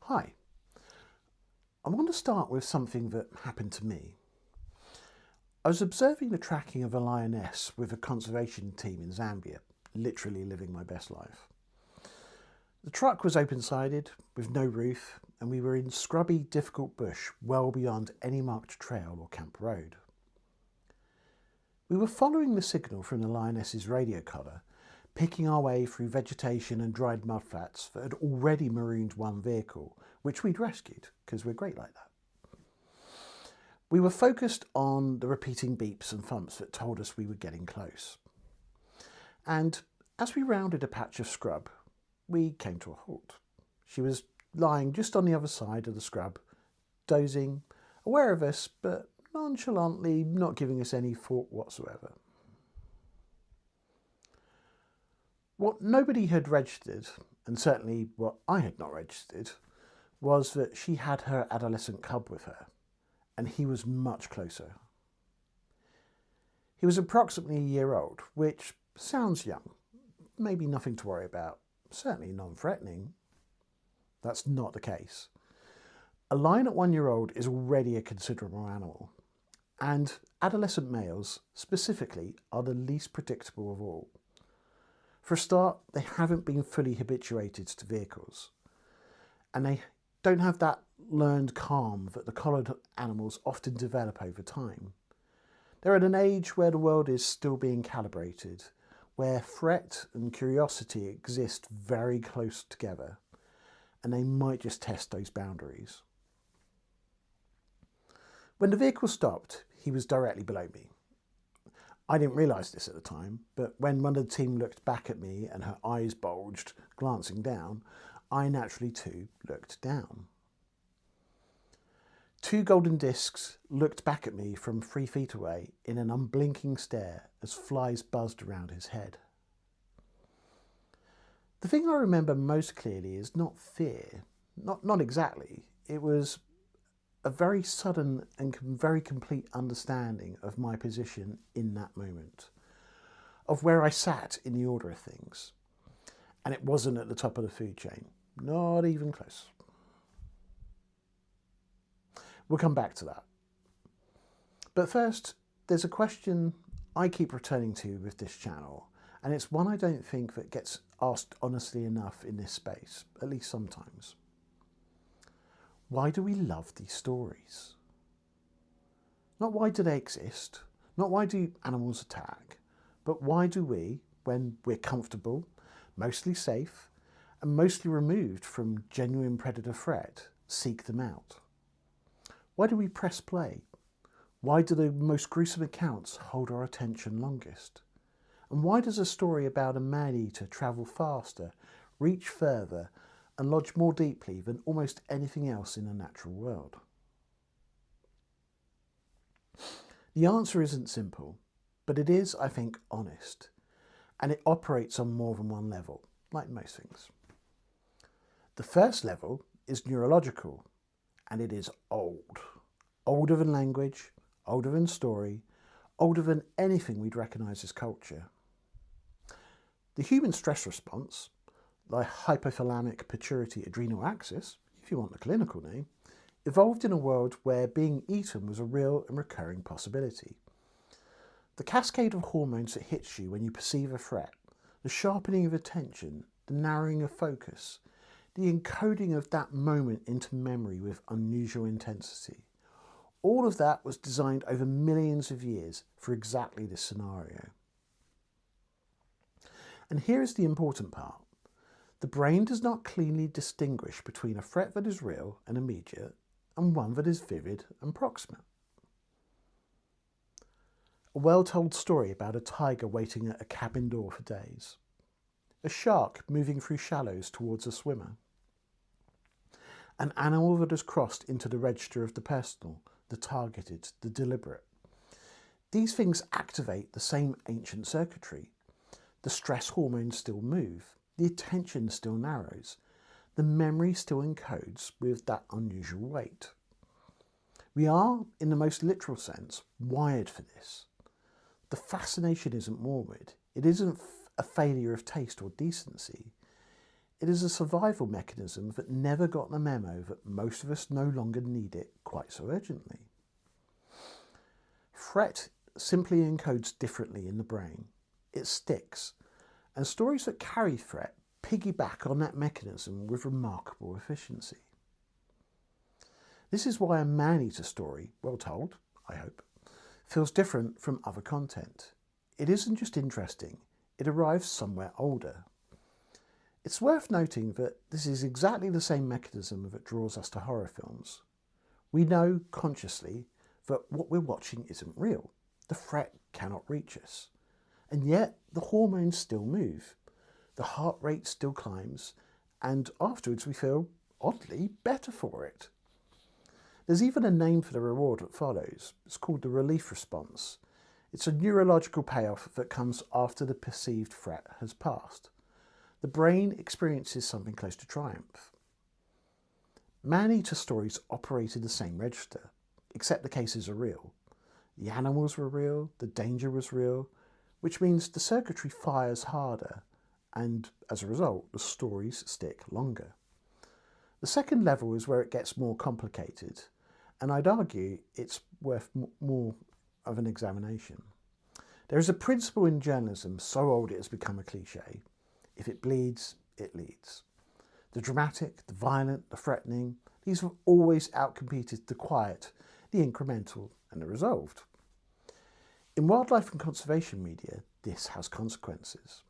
Hi, I want to start with something that happened to me. I was observing the tracking of a lioness with a conservation team in Zambia, literally living my best life. The truck was open-sided, with no roof, and we were in scrubby, difficult bush well beyond any marked trail or camp road. We were following the signal from the lioness's radio collar, picking our way through vegetation and dried mudflats that had already marooned one vehicle, which we'd rescued, because we're great like that. We were focused on the repeating beeps and thumps that told us we were getting close. And as we rounded a patch of scrub, we came to a halt. She was lying just on the other side of the scrub, dozing, aware of us, but nonchalantly not giving us any thought whatsoever. What nobody had registered, and certainly what I had not registered, was that she had her adolescent cub with her, and he was much closer. He was approximately a year old, which sounds young, maybe nothing to worry about, certainly non-threatening. That's not the case. A lion at 1 year old is already a considerable animal, and adolescent males, specifically, are the least predictable of all. For a start, they haven't been fully habituated to vehicles, and they don't have that learned calm that the collared animals often develop over time. They're at an age where the world is still being calibrated, where threat and curiosity exist very close together, and they might just test those boundaries. When the vehicle stopped, he was directly below me. I didn't realise this at the time, but when one of the team looked back at me and her eyes bulged, glancing down, I naturally too looked down. 2 golden discs looked back at me from 3 feet away in an unblinking stare as flies buzzed around his head. The thing I remember most clearly is not fear, not exactly. It was a very sudden and very complete understanding of my position in that moment, of where I sat in the order of things. And it wasn't at the top of the food chain, not even close. We'll come back to that. But first, there's a question I keep returning to with this channel, and it's one I don't think that gets asked honestly enough in this space, at least sometimes. Why do we love these stories? Not why do they exist, not why do animals attack, but why do we, when we're comfortable, mostly safe, and mostly removed from genuine predator threat, seek them out? Why do we press play? Why do the most gruesome accounts hold our attention longest? And why does a story about a man-eater travel faster, reach further, and lodge more deeply than almost anything else in the natural world? The answer isn't simple, but it is, I think, honest, and it operates on more than one level, like most things. The first level is neurological, and it is old. Older than language, older than story, older than anything we'd recognise as culture. The human stress response, the hypothalamic pituitary adrenal axis, if you want the clinical name, evolved in a world where being eaten was a real and recurring possibility. The cascade of hormones that hits you when you perceive a threat, the sharpening of attention, the narrowing of focus, the encoding of that moment into memory with unusual intensity. All of that was designed over millions of years for exactly this scenario. And here is the important part. The brain does not cleanly distinguish between a threat that is real and immediate and one that is vivid and proximate. A well-told story about a tiger waiting at a cabin door for days. A shark moving through shallows towards a swimmer. An animal that has crossed into the register of the personal, the targeted, the deliberate. These things activate the same ancient circuitry. The stress hormones still move, the attention still narrows, the memory still encodes with that unusual weight. We are, in the most literal sense, wired for this. The fascination isn't morbid. It isn't a failure of taste or decency. It is a survival mechanism that never got the memo that most of us no longer need it quite so urgently. Threat simply encodes differently in the brain. It sticks, and stories that carry threat piggyback on that mechanism with remarkable efficiency. This is why a man-eater story, well told, I hope, feels different from other content. It isn't just interesting, it arrives somewhere older. It's worth noting that this is exactly the same mechanism that draws us to horror films. We know consciously that what we're watching isn't real. The threat cannot reach us. And yet the hormones still move. The heart rate still climbs, and afterwards we feel, oddly, better for it. There's even a name for the reward that follows. It's called the relief response. It's a neurological payoff that comes after the perceived threat has passed. The brain experiences something close to triumph. Man-eater stories operate in the same register, except the cases are real. The animals were real, the danger was real, which means the circuitry fires harder, and as a result, the stories stick longer. The second level is where it gets more complicated, and I'd argue it's worth more of an examination. There is a principle in journalism so old it has become a cliche. If it bleeds, it leads. The dramatic, the violent, the threatening, these have always outcompeted the quiet, the incremental, and the resolved. In wildlife and conservation media, this has consequences.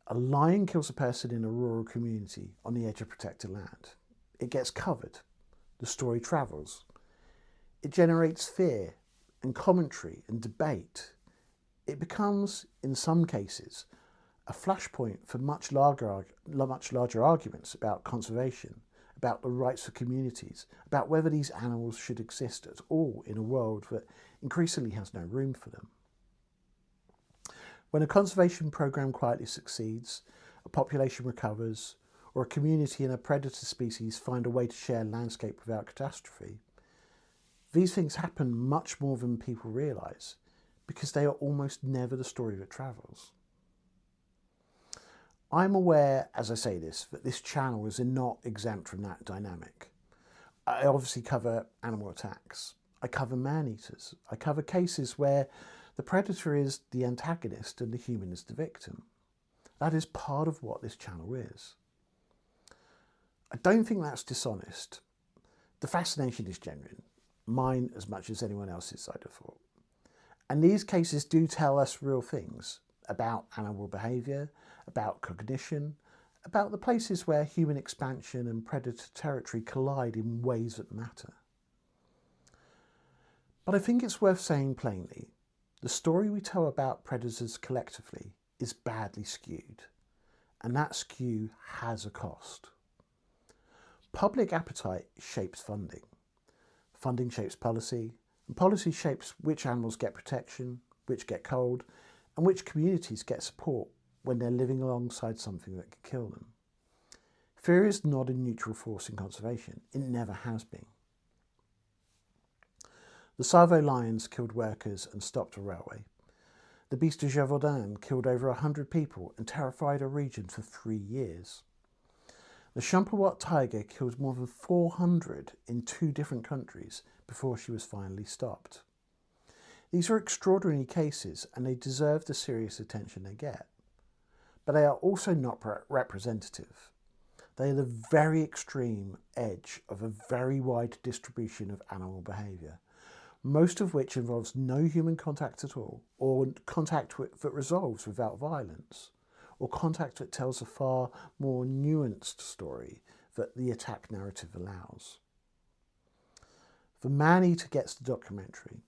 A lion kills a person in a rural community on the edge of protected land. It gets covered. The story travels. It generates fear and commentary and debate. It becomes, in some cases, a flashpoint for much larger arguments about conservation, about the rights of communities, about whether these animals should exist at all in a world that increasingly has no room for them. When a conservation program quietly succeeds, a population recovers, or a community and a predator species find a way to share landscape without catastrophe, these things happen much more than people realise, because they are almost never the story that travels. I'm aware, as I say this, that this channel is not exempt from that dynamic. I obviously cover animal attacks. I cover man-eaters. I cover cases where the predator is the antagonist and the human is the victim. That is part of what this channel is. I don't think that's dishonest. The fascination is genuine, mine as much as anyone else's, I'd have thought. And these cases do tell us real things about animal behaviour, about cognition, about the places where human expansion and predator territory collide in ways that matter. But I think it's worth saying plainly, the story we tell about predators collectively is badly skewed, and that skew has a cost. Public appetite shapes funding. Funding shapes policy, and policy shapes which animals get protection, which get culled, and which communities get support when they're living alongside something that could kill them. Fear is not a neutral force in conservation. It never has been. The Savo lions killed workers and stopped a railway. The beast de Gévaudan killed over 100 people and terrified a region for 3 years. The Champawat tiger killed more than 400 in 2 different countries before she was finally stopped. These are extraordinary cases and they deserve the serious attention they get. But they are also not representative. They are the very extreme edge of a very wide distribution of animal behaviour, most of which involves no human contact at all, or contact that resolves without violence, or contact that tells a far more nuanced story that the attack narrative allows. The man-eater gets the documentary.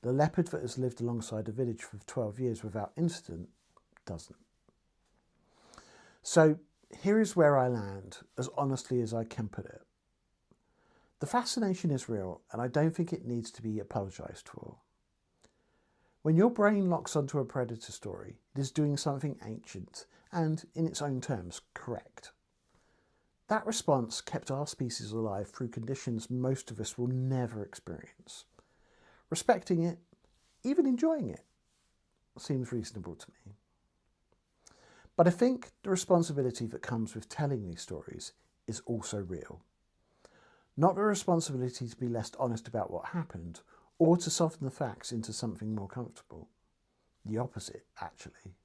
The leopard that has lived alongside a village for 12 years without incident doesn't. So here is where I land, as honestly as I can put it. The fascination is real, and I don't think it needs to be apologised for. When your brain locks onto a predator story, it is doing something ancient and, in its own terms, correct. That response kept our species alive through conditions most of us will never experience. Respecting it, even enjoying it, seems reasonable to me. But I think the responsibility that comes with telling these stories is also real. Not the responsibility to be less honest about what happened or to soften the facts into something more comfortable. The opposite, actually.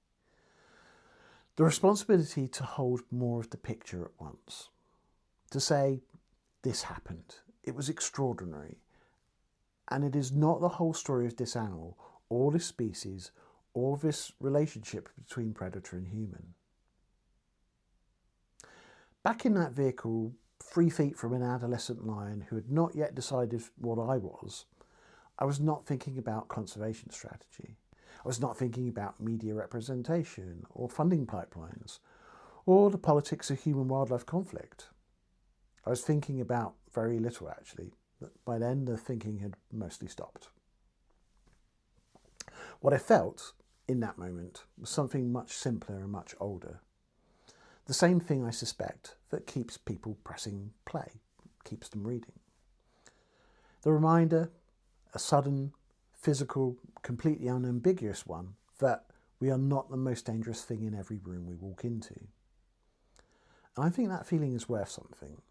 The responsibility to hold more of the picture at once. To say, this happened, it was extraordinary, and it is not the whole story of this animal, or this species, or this relationship between predator and human. Back in that vehicle, 3 feet from an adolescent lion who had not yet decided what I was not thinking about conservation strategy. I was not thinking about media representation or funding pipelines or the politics of human-wildlife conflict. I was thinking about very little, actually. By then, the thinking had mostly stopped. What I felt in that moment was something much simpler and much older. The same thing, I suspect, that keeps people pressing play, keeps them reading. The reminder, a sudden, physical, completely unambiguous one, that we are not the most dangerous thing in every room we walk into. And I think that feeling is worth something.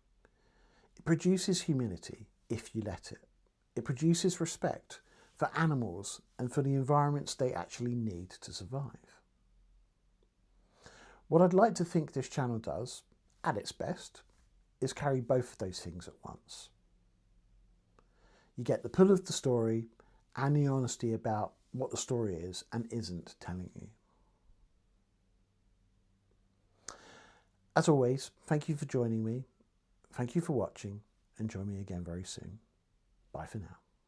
It produces humility if you let it. It produces respect for animals and for the environments they actually need to survive. What I'd like to think this channel does, at its best, is carry both of those things at once. You get the pull of the story and the honesty about what the story is and isn't telling you. As always, thank you for joining me. Thank you for watching, and join me again very soon. Bye for now.